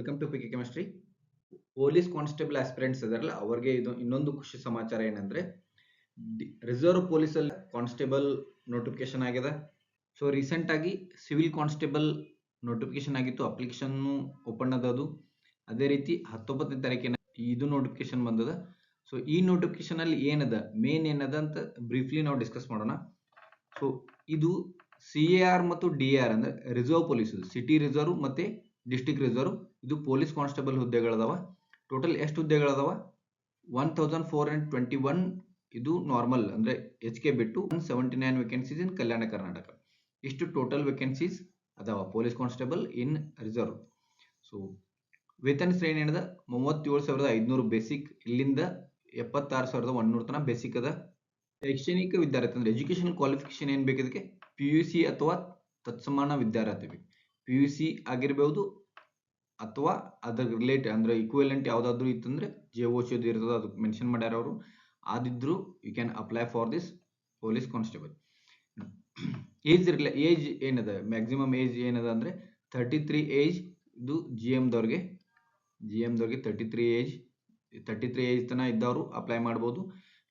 Welcome to PK chemistry. Police constable aspirants ಅದರಲ್ಲ ಅವರಿಗೆ ಇದು ಇನ್ನೊಂದು ಖುಷಿ ಸಮಾಚಾರ ಏನಂದ್ರೆ ರಿಸರ್ವ್ ಪೊಲೀಸಲ್ಲಿ ಕಾನ್ಸ್ಟೇಬಲ್ ನೋಟಿಫಿಕೇಶನ್ ಆಗಿದೆ. ಸೊ ರೀಸೆಂಟ್ ಆಗಿ ಸಿವಿಲ್ ಕಾನ್ಸ್ಟೇಬಲ್ ನೋಟಿಫಿಕೇಶನ್ ಆಗಿತ್ತು, ಅಪ್ಲಿಕೇಶನ್ ಓಪನ್ ಅದು. ಅದೇ ರೀತಿ 19ನೇ ತಾರೀಕಿನ ಇದು ನೋಟಿಫಿಕೇಶನ್ ಬಂದದ. ಸೊ ಈ ನೋಟಿಫಿಕೇಶನ್ ಅಲ್ಲಿ ಏನದ ಮೇನ್ ಏನದ ಅಂತ ಬ್ರೀಫ್ಲಿ ನಾವು ಡಿಸ್ಕಸ್ ಮಾಡೋಣ. ಸೊ ಇದು CAR ಮತ್ತು DAR ಅಂದ್ರೆ ರಿಸರ್ವ್ ಪೊಲೀಸ್, ಸಿಟಿ ರಿಸರ್ವ್ ಮತ್ತೆ ಡಿಸ್ಟ್ರಿಕ್ಟ್ ರಿಸರ್ವ್. ಇದು ಪೊಲೀಸ್ ಕಾನ್ಸ್ಟೇಬಲ್ ಹುದ್ದೆಗಳದಾವ. ಟೋಟಲ್ ಎಷ್ಟು ಹುದ್ದೆಗಳದಾವ? 1421. ಇದು ನಾರ್ಮಲ್ ಅಂದ್ರೆ HK ಬಿಟ್ಟು 179 ವೇಕೆನ್ಸೀಸ್ ಇನ್ ಕಲ್ಯಾಣ ಕರ್ನಾಟಕ. ಇಷ್ಟು ಟೋಟಲ್ ವೇಕೆನ್ಸೀಸ್ ಅದಾವ ಪೊಲೀಸ್ ಕಾನ್ಸ್ಟೇಬಲ್ ಇನ್ ರಿಸರ್ವ್. ಸೊ ವೇತನ ಶ್ರೇಣಿ ಏನದ 37,500 ಬೇಸಿಕ್, ಇಲ್ಲಿಂದ 76,100 ತನಕ ಬೇಸಿಕ್ ಅದ. ಶೈಕ್ಷಣಿಕ ವಿದ್ಯಾರ್ಥಿ ಅಂದ್ರೆ ಎಜುಕೇಶನ್ ಕ್ವಾಲಿಫಿಕೇಶನ್ ಏನ್ ಬೇಕು ಇದಕ್ಕೆ? PUC ಅಥವಾ ತತ್ಸಮಾನ ವಿದ್ಯಾರ್ಥಿ ಬೇಕು. PUC ಆಗಿರ್ಬಹುದು ಅಥವಾ ಅದರ ರಿಲೇಟ್ ಅಂದ್ರೆ ಇಕ್ವಿವೆಲೆಂಟ್ ಯಾವ್ದಾದ್ರು ಇತ್ತಂದ್ರೆ JOC ಇರ್ತದ, ಅದಕ್ಕೆ ಮೆನ್ಷನ್ ಮಾಡ್ಯಾರ ಅವರು. ಆದಿದ್ರು you can apply for this police constable. Age ಏನದ? ಮ್ಯಾಕ್ಸಿಮಮ್ ಏಜ್ ಏನದ ಅಂದ್ರೆ 33 ಏಜ್. ಇದು GM ದವ್ರಿಗೆ 33 ಏಜ್ ತನ ಇದ್ದವರು ಅಪ್ಲೈ ಮಾಡ್ಬೋದು.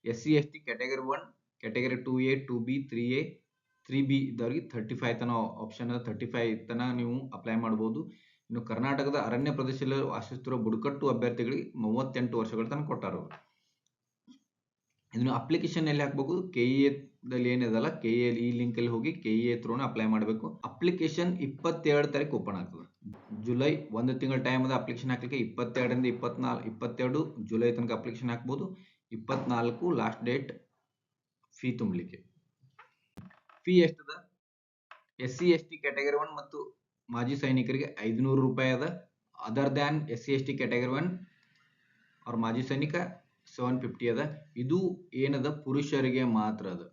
SC ST category 1, category 2A 2B 3A 3B ಇದ್ದವ್ರಿಗೆ 35 ತನ ಆಪ್ಷನ್ 35 ತನ ನೀವು ಅಪ್ಲೈ ಮಾಡ್ಬೋದು. ಇನ್ನು ಕರ್ನಾಟಕದ ಅರಣ್ಯ ಪ್ರದೇಶದಲ್ಲಿ ವಾಸಿಸುತ್ತಿರುವ ಬುಡಕಟ್ಟು ಅಭ್ಯರ್ಥಿಗಳಿಗೆ 38 ವರ್ಷಗಳ ತನಕ ಕೊಟ್ಟಾರ ಅವರು. ಇದನ್ನು ಅಪ್ಲಿಕೇಶನ್ ಎಲ್ಲಿ ಹಾಕ್ಬೇಕು? KEA ದಲ್ಲಿ ಏನಿದಲ್ಲ KEA ಈ ಲಿಂಕ್ ಅಲ್ಲಿ ಹೋಗಿ KEA ಥ್ರೂನ ಅಪ್ಲೈ ಮಾಡಬೇಕು. ಅಪ್ಲಿಕೇಶನ್ 22 ತಾರೀಕು ಓಪನ್ ಆಗ್ತದೆ. ಜುಲೈ 1 ತಿಂಗಳ ಟೈಮ್ ಅದ ಅಪ್ಲಿಕೇಶನ್ ಹಾಕ್ಲಿಕ್ಕೆ. 22ರಿಂದ 22 ಜುಲೈ ತನಕ ಅಪ್ಲಿಕೇಶನ್ ಹಾಕ್ಬೋದು. 24 ಲಾಸ್ಟ್ ಡೇಟ್ ಫೀ ತುಂಬಲಿಕ್ಕೆ. ಫೀ ಎಷ್ಟದ? SC ST ಕ್ಯಾಟಗರಿ 1 ಮತ್ತು ಮಾಜಿ ಸೈನಿಕರಿಗೆ 500 ರೂಪಾಯಿ ಅದ. Other than SC ST category 1 ಅವ್ರ ಮಾಜಿ ಸೈನಿಕ 750 ಅದ. ಇದು ಏನದ? ಪುರುಷರಿಗೆ ಮಾತ್ರ ಅದ.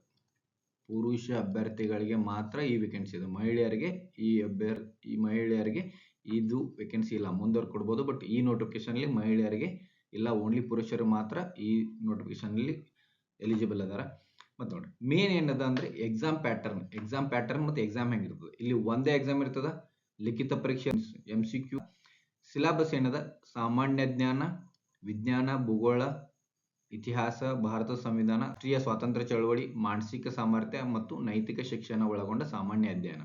ಪುರುಷ ಅಭ್ಯರ್ಥಿಗಳಿಗೆ ಮಾತ್ರ ಈ ವೇಕೆನ್ಸಿ ಇದೆ. ಮಹಿಳೆಯರಿಗೆ ಈ ಮಹಿಳೆಯರಿಗೆ ಇದು ವೇಕೆನ್ಸಿ ಇಲ್ಲ. ಮುಂದವ್ರು ಕೊಡ್ಬೋದು, ಬಟ್ ಈ ನೋಟಿಫಿಕೇಶನ್ ಅಲ್ಲಿ ಮಹಿಳೆಯರಿಗೆ ಇಲ್ಲ, ಓನ್ಲಿ ಪುರುಷರು ಮಾತ್ರ ಈ ನೋಟಿಫಿಕೇಶನ್ ಅಲ್ಲಿ ಎಲಿಜಿಬಲ್ ಅದಾರ. ಮತ್ತೆ ನೋಡ್ರಿ ಮೇನ್ ಏನದ ಅಂದ್ರೆ ಎಕ್ಸಾಮ್ ಪ್ಯಾಟರ್ನ್ ಮತ್ತೆ ಎಕ್ಸಾಮ್ ಹೆಂಗಿರ್ತದೆ. ಇಲ್ಲಿ ಒಂದೇ ಎಕ್ಸಾಮ್ ಇರ್ತದ, ಲಿಖಿತ ಪರೀಕ್ಷೆ MCQ. ಸಿಲೆಬಸ್ ಏನದ? ಸಾಮಾನ್ಯ ಜ್ಞಾನ, ವಿಜ್ಞಾನ, ಭೂಗೋಳ, ಇತಿಹಾಸ, ಭಾರತ ಸಂವಿಧಾನ, ರಾಷ್ಟ್ರೀಯ ಸ್ವಾತಂತ್ರ್ಯ ಚಳವಳಿ, ಮಾನಸಿಕ ಸಾಮರ್ಥ್ಯ ಮತ್ತು ನೈತಿಕ ಶಿಕ್ಷಣ ಒಳಗೊಂಡ ಸಾಮಾನ್ಯ ಅಧ್ಯಯನ.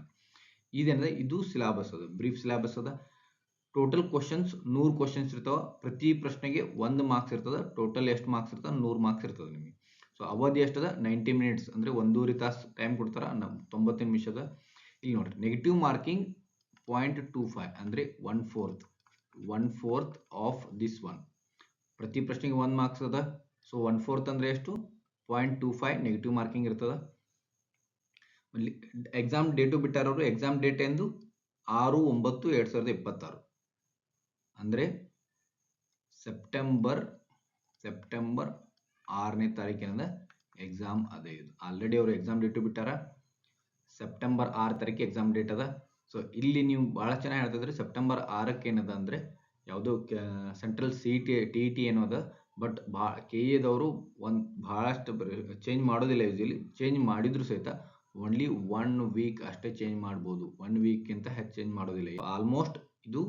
ಇದೇನದ? ಇದು ಸಿಲೆಬಸ್ ಅದ, ಬ್ರೀಫ್ ಸಿಲೆಬಸ್ ಅದ. ಟೋಟಲ್ ಕ್ವಶನ್ಸ್ 100 ಕ್ವಶನ್ಸ್ ಇರ್ತಾವ. ಪ್ರತಿ ಪ್ರಶ್ನೆಗೆ 1 ಮಾರ್ಕ್ಸ್ ಇರ್ತದ. ಟೋಟಲ್ ಎಷ್ಟು ಮಾರ್ಕ್ಸ್ ಇರ್ತದ? 100 ಮಾರ್ಕ್ಸ್ ಇರ್ತದ ನಿಮಗೆ. ಸೊ ಅವಧಿ ಎಷ್ಟದ? 90 ಮಿನಿಟ್ಸ್ ಅಂದ್ರೆ 1.5 ತಾಸು ಟೈಮ್ ಕೊಡ್ತಾರ, 90 ನಿಮಿಷದ. ಇಲ್ಲಿ ನೋಡ್ರಿ ನೆಗೆಟಿವ್ ಮಾರ್ಕಿಂಗ್ 0.25 ಅಂದ್ರೆ 1/4 ಆಫ್ ದಿಸ್ ಒನ್. ಪ್ರತಿ ಪ್ರಶ್ನೆಗೆ 1 ಮಾರ್ಕ್ಸ್ ಅದ. ಸೊ 1/4 ಅಂದ್ರೆ ಎಷ್ಟು? 0.25 ನೆಗೆಟಿವ್ ಮಾರ್ಕಿಂಗ್ ಇರ್ತದ. ಎಕ್ಸಾಮ್ ಡೇಟು ಬಿಟ್ಟಾರವರು. ಎಕ್ಸಾಮ್ ಡೇಟ್ ಎಂದು 6/9/2026 ಅಂದ್ರೆ ಸೆಪ್ಟೆಂಬರ್ 6ನೇ ತಾರೀಕಿನಿಂದ ಎಕ್ಸಾಮ್ ಅದ. ಇದು ಆಲ್ರೆಡಿ ಅವರು ಎಕ್ಸಾಮ್ ಡೇಟು ಬಿಟ್ಟಾರ. ಸೆಪ್ಟೆಂಬರ್ 6 ತಾರೀಕು ಎಕ್ಸಾಮ್ ಡೇಟ್ ಅದ. ಸೊ ಇಲ್ಲಿ ನೀವು ಬಹಳ ಚೆನ್ನಾಗಿ ಹೇಳ್ತಿದ್ರೆ ಸೆಪ್ಟೆಂಬರ್ 6ಕ್ಕೆ ಏನದ ಅಂದ್ರೆ ಯಾವುದೋ ಸೆಂಟ್ರಲ್ TET ಏನೋ ಅದ. ಬಟ್ KEA ದವರು ಬಹಳಷ್ಟು ಚೇಂಜ್ ಮಾಡೋದಿಲ್ಲ. ಯೂಶಲಿ ಚೇಂಜ್ ಮಾಡಿದ್ರು ಸಹಿತ ಓನ್ಲಿ 1 ವೀಕ್ ಅಷ್ಟೇ ಚೇಂಜ್ ಮಾಡ್ಬೋದು. 1 ವೀಕ್ಗಿಂತ ಹೆಚ್ಚು ಚೇಂಜ್ ಮಾಡೋದಿಲ್ಲ. ಆಲ್ಮೋಸ್ಟ್ ಇದು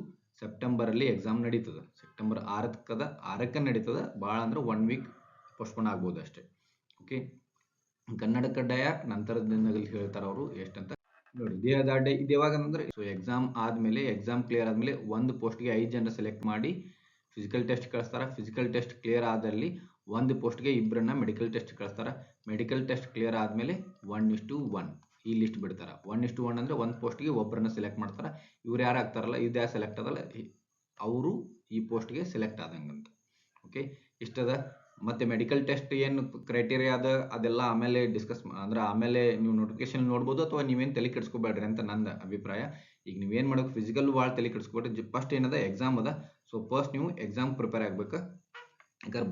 ಸೆಪ್ಟೆಂಬರ್ ಅಲ್ಲಿ ಎಕ್ಸಾಮ್ ನಡೀತದ. ಸೆಪ್ಟೆಂಬರ್ 6ಕ್ಕೆ ನಡೀತದ. ಭಾಳ ಅಂದ್ರೆ 1 ವೀಕ್ ಪೋಸ್ಟ್ಪೋನ್ ಆಗ್ಬೋದು ಅಷ್ಟೇ. ಓಕೆ, ಕನ್ನಡ ಕಡ್ಡಾಯ ನಂತರದ ದಿನಗಳಲ್ಲಿ ಹೇಳ್ತಾರೆ ಅವರು ಎಷ್ಟಂತ ನೋಡಿ. ಇದು ಯಾವಾಗ ಅಂದ್ರೆ ಸೊ ಎಕ್ಸಾಮ್ ಆದ್ಮೇಲೆ, ಎಕ್ಸಾಮ್ ಕ್ಲಿಯರ್ ಆದ್ಮೇಲೆ ಒಂದು ಪೋಸ್ಟ್ಗೆ 5 ಜನ ಸೆಲೆಕ್ಟ್ ಮಾಡಿ ಫಿಸಿಕಲ್ ಟೆಸ್ಟ್ ಕಳಿಸ್ತಾರ. ಫಿಸಿಕಲ್ ಟೆಸ್ಟ್ ಕ್ಲಿಯರ್ ಆದಲ್ಲಿ ಒಂದು ಪೋಸ್ಟ್ಗೆ 2 ಮೆಡಿಕಲ್ ಟೆಸ್ಟ್ ಕಳಿಸ್ತಾರ. ಮೆಡಿಕಲ್ ಟೆಸ್ಟ್ ಕ್ಲಿಯರ್ ಆದ್ಮೇಲೆ 1:1 ಈ ಲಿಸ್ಟ್ ಬಿಡ್ತಾರ. 1:1 ಅಂದ್ರೆ ಒಂದು ಪೋಸ್ಟ್ಗೆ 1 ಸೆಲೆಕ್ಟ್ ಮಾಡ್ತಾರ. ಇವ್ರು ಯಾರು ಆಗ್ತಾರಲ್ಲ, ಇದು ಯಾರು ಸೆಲೆಕ್ಟ್ ಅದಲ್ಲ ಅವರು ಈ ಪೋಸ್ಟ್ಗೆ ಸೆಲೆಕ್ಟ್ ಆದಂಗಂತ. ಓಕೆ, ಇಷ್ಟದ. ಮತ್ತೆ ಮೆಡಿಕಲ್ ಟೆಸ್ಟ್ ಏನು ಕ್ರೈಟೇರಿಯಾ ಅದ ಅದೆಲ್ಲ ಆಮೇಲೆ ಡಿಸ್ಕಸ್ ಅಂದ್ರೆ ಆಮೇಲೆ ನೀವು ನೋಟಿಫಿಕೇಶನ್ ನೋಡ್ಬೋದು, ಅಥವಾ ನೀವೇನು ತಲೆ ಕೆಡಿಸ್ಕೋಬೇಡ್ರಿ ಅಂತ ನನ್ನ ಅಭಿಪ್ರಾಯ. ಈಗ ನೀವೇನು ಮಾಡೋಕೆ ಫಿಸಿಕಲ್ ಭಾಳ ತಲೆ ಕೆಡಿಸ್ಕೊಬೇಡ್ರಿ. ಫಸ್ಟ್ ಏನದ ಎಕ್ಸಾಮ್ ಅದ. ಸೊ ಫಸ್ಟ್ ನೀವು ಎಕ್ಸಾಮ್ ಪ್ರಿಪೇರ್ ಆಗ್ಬೇಕು. ಯಾಕಂದ್ರೆ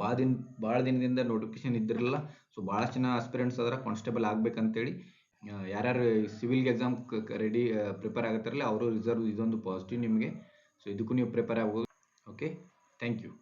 ಭಾಳ ದಿನದಿಂದ ನೋಟಿಫಿಕೇಶನ್ ಇದ್ದಿರಲಿಲ್ಲ. ಸೊ ಭಾಳಷ್ಟು ಜನ ಆಸ್ಪಿರೆಂಟ್ಸ್ ಅದರ ಕಾನ್ಸ್ಟೇಬಲ್ ಆಗ್ಬೇಕಂತೇಳಿ. ಯಾರ್ಯಾರು ಸಿವಿಲ್ಗೆ ಎಕ್ಸಾಮ್ ಪ್ರಿಪೇರ್ ಆಗತ್ತಿರಲ್ಲ ಅವರು ರಿಸರ್ವ್ ಇದೊಂದು ಪಾಸಿಟಿವ್ ನಿಮಗೆ. ಸೊ ಇದಕ್ಕೂ ನೀವು ಪ್ರಿಪೇರ್ ಆಗ್ಬೋದು. Okay, thank you.